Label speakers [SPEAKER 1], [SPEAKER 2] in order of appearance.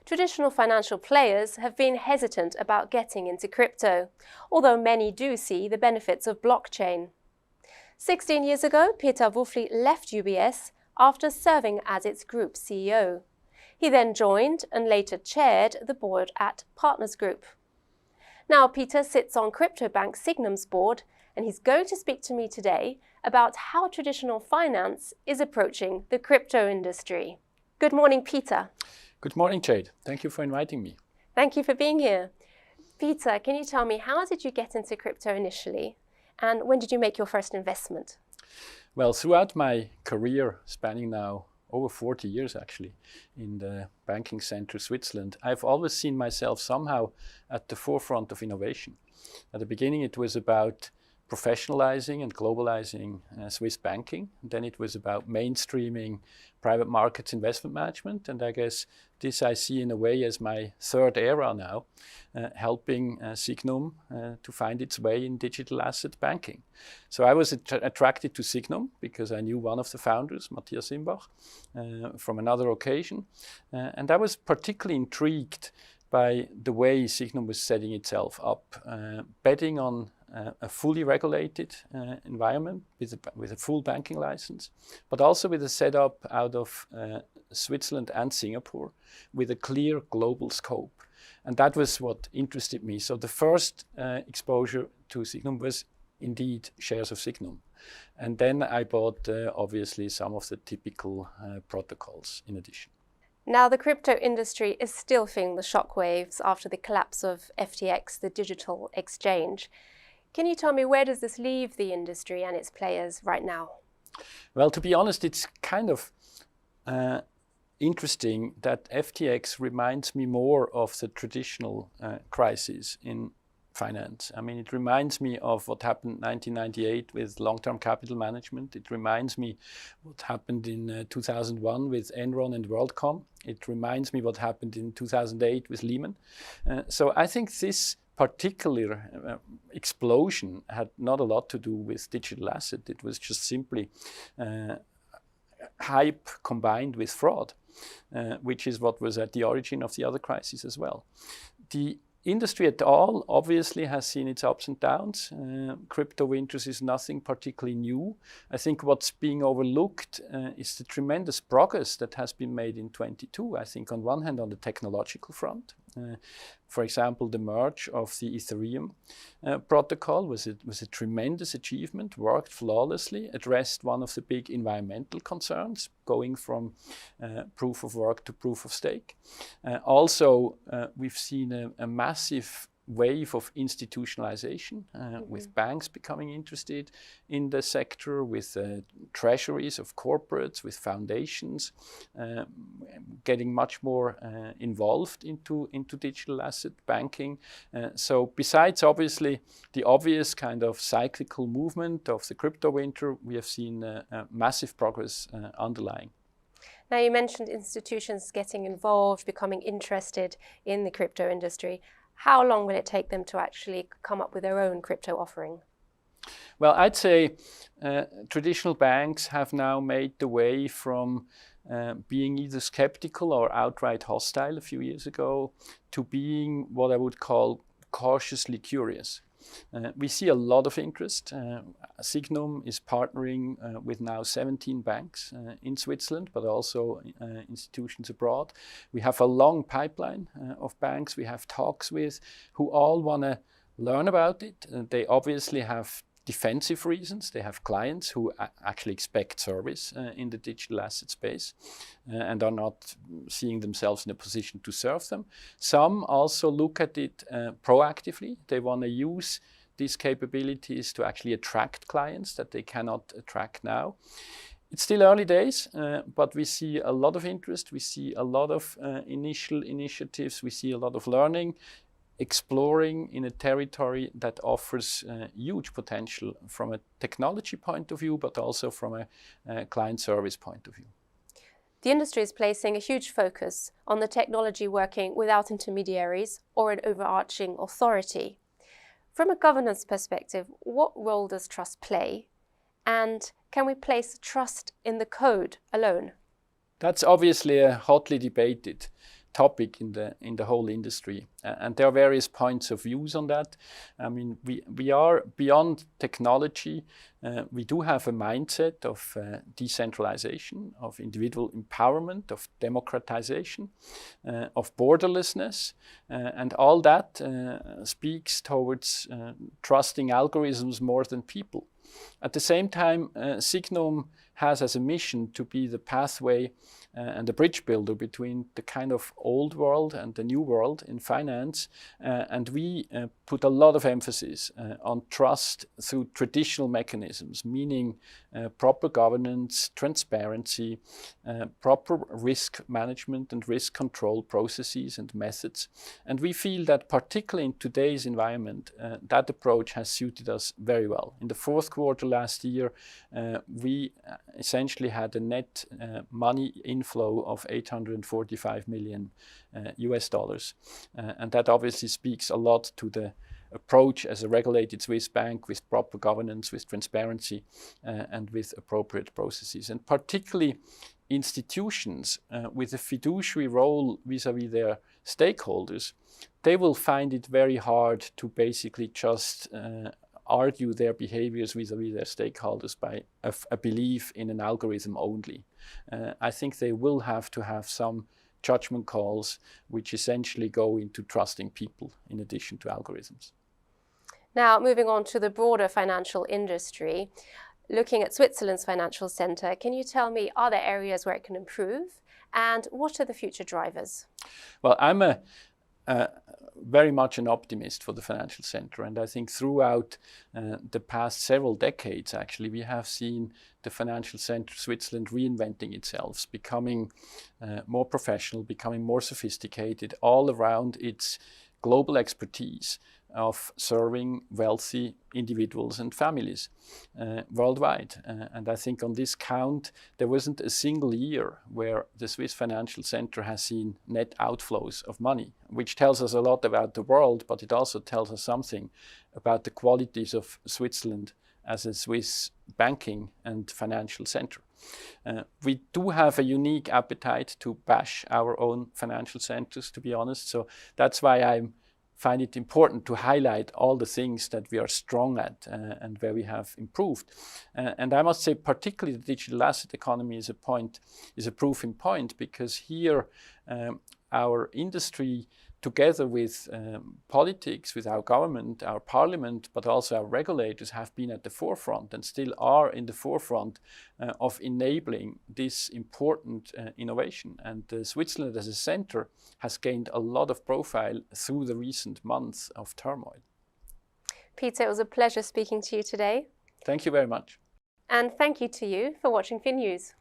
[SPEAKER 1] Traditional financial players have been hesitant about getting into crypto, although many do see the benefits of blockchain. 16 years ago, Peter Wuffli left UBS after serving as its group CEO. He then joined and later chaired the board at Partners Group. Now Peter sits on crypto bank Signum's board, and he's going to speak to me today about how traditional finance is approaching the crypto industry. Good morning, Peter.
[SPEAKER 2] Good morning, Jade. Thank you for inviting me.
[SPEAKER 1] Thank you for being here. Peter, can you tell me, how did you get into crypto initially? And when did you make your first investment?
[SPEAKER 2] Well, throughout my career, spanning now over 40 years actually, in the banking center Switzerland, I've always seen myself somehow at the forefront of innovation. At the beginning, it was about professionalizing and globalizing Swiss banking. And then it was about mainstreaming private markets investment management. And I guess this I see in a way as my third era now, helping Signum to find its way in digital asset banking. So I was attracted to Signum because I knew one of the founders, Matthias Simbach, from another occasion. And I was particularly intrigued by the way Signum was setting itself up, betting on a fully regulated environment with a full banking license, but also with a setup out of Switzerland and Singapore with a clear global scope. And that was what interested me. So the first exposure to Signum was indeed shares of Signum. And then I bought obviously some of the typical protocols in addition.
[SPEAKER 1] Now, the crypto industry is still feeling the shockwaves after the collapse of FTX, the digital exchange. Can you tell me, where does this leave the industry and its players right now?
[SPEAKER 2] Well, to be honest, it's kind of interesting that FTX reminds me more of the traditional crisis in finance. I mean, it reminds me of what happened in 1998 with long-term capital management. It reminds me what happened in 2001 with Enron and WorldCom. It reminds me what happened in 2008 with Lehman. So I think this particular explosion had not a lot to do with digital asset. It was just simply hype combined with fraud, which is what was at the origin of the other crises as well. The industry at all obviously has seen its ups and downs. Crypto winters is nothing particularly new. I think what's being overlooked is the tremendous progress that has been made in 22. I think on one hand on the technological front. For example, the merge of the Ethereum protocol was a tremendous achievement, worked flawlessly, addressed one of the big environmental concerns, going from proof of work to proof of stake. Also, we've seen a massive wave of institutionalization with banks becoming interested in the sector, with treasuries of corporates, with foundations getting much more involved into digital asset banking. So besides obviously the obvious kind of cyclical movement of the crypto winter, we have seen massive progress underlying.
[SPEAKER 1] Now, you mentioned institutions getting involved, becoming interested in the crypto industry. How long will it take them to actually come up with their own crypto offering?
[SPEAKER 2] Well, I'd say traditional banks have now made the way from being either skeptical or outright hostile a few years ago to being what I would call cautiously curious. We see a lot of interest. Signum is partnering with now 17 banks in Switzerland, but also institutions abroad. We have a long pipeline of banks we have talks with who all want to learn about it. They obviously have defensive reasons. They have clients who actually expect service in the digital asset space and are not seeing themselves in a position to serve them. Some also look at it proactively. They want to use these capabilities to actually attract clients that they cannot attract now. It's still early days, but we see a lot of interest. We see a lot of initial initiatives. We see a lot of learning, exploring in a territory that offers huge potential from a technology point of view, but also from a client service point of view.
[SPEAKER 1] The industry is placing a huge focus on the technology working without intermediaries or an overarching authority. From a governance perspective, what role does trust play? And can we place trust in the code alone?
[SPEAKER 2] That's obviously a hotly debated topic in the whole industry. And there are various points of views on that. I mean, we are beyond technology. We do have a mindset of decentralization, of individual empowerment, of democratization, of borderlessness, and all that speaks towards trusting algorithms more than people. At the same time, Signum has as a mission to be the pathway and the bridge builder between the kind of old world and the new world in finance. And we put a lot of emphasis on trust through traditional mechanisms, meaning proper governance, transparency, proper risk management and risk control processes and methods. And we feel that particularly in today's environment, that approach has suited us very well. In the fourth quarter last year, we essentially had a net money inflow of $845 million US dollars. And that obviously speaks a lot to the approach as a regulated Swiss bank with proper governance, with transparency, and with appropriate processes. And particularly institutions with a fiduciary role vis-à-vis their stakeholders, they will find it very hard to basically just argue their behaviors vis-à-vis their stakeholders by a belief in an algorithm only. I think they will have to have some judgment calls which essentially go into trusting people in addition to algorithms.
[SPEAKER 1] Now, moving on to the broader financial industry, looking at Switzerland's financial centre, can you tell me, are there areas where it can improve, and what are the future drivers?
[SPEAKER 2] Well, I'm very much an optimist for the financial centre, and I think throughout the past several decades, actually, we have seen the financial centre Switzerland reinventing itself, becoming more professional, becoming more sophisticated, all around its global expertise of serving wealthy individuals and families worldwide. And I think on this count, there wasn't a single year where the Swiss financial centre has seen net outflows of money, which tells us a lot about the world, but it also tells us something about the qualities of Switzerland as a Swiss banking and financial centre. We do have a unique appetite to bash our own financial centres, to be honest. So that's why I find it important to highlight all the things that we are strong at and where we have improved. And I must say, particularly the digital asset economy is a proofing point, because here our industry, together with politics, with our government, our parliament, but also our regulators, have been at the forefront and still are in the forefront of enabling this important innovation. And Switzerland as a centre has gained a lot of profile through the recent months of turmoil.
[SPEAKER 1] Peter, it was a pleasure speaking to you today.
[SPEAKER 2] Thank you very much.
[SPEAKER 1] And thank you to you for watching FinNews.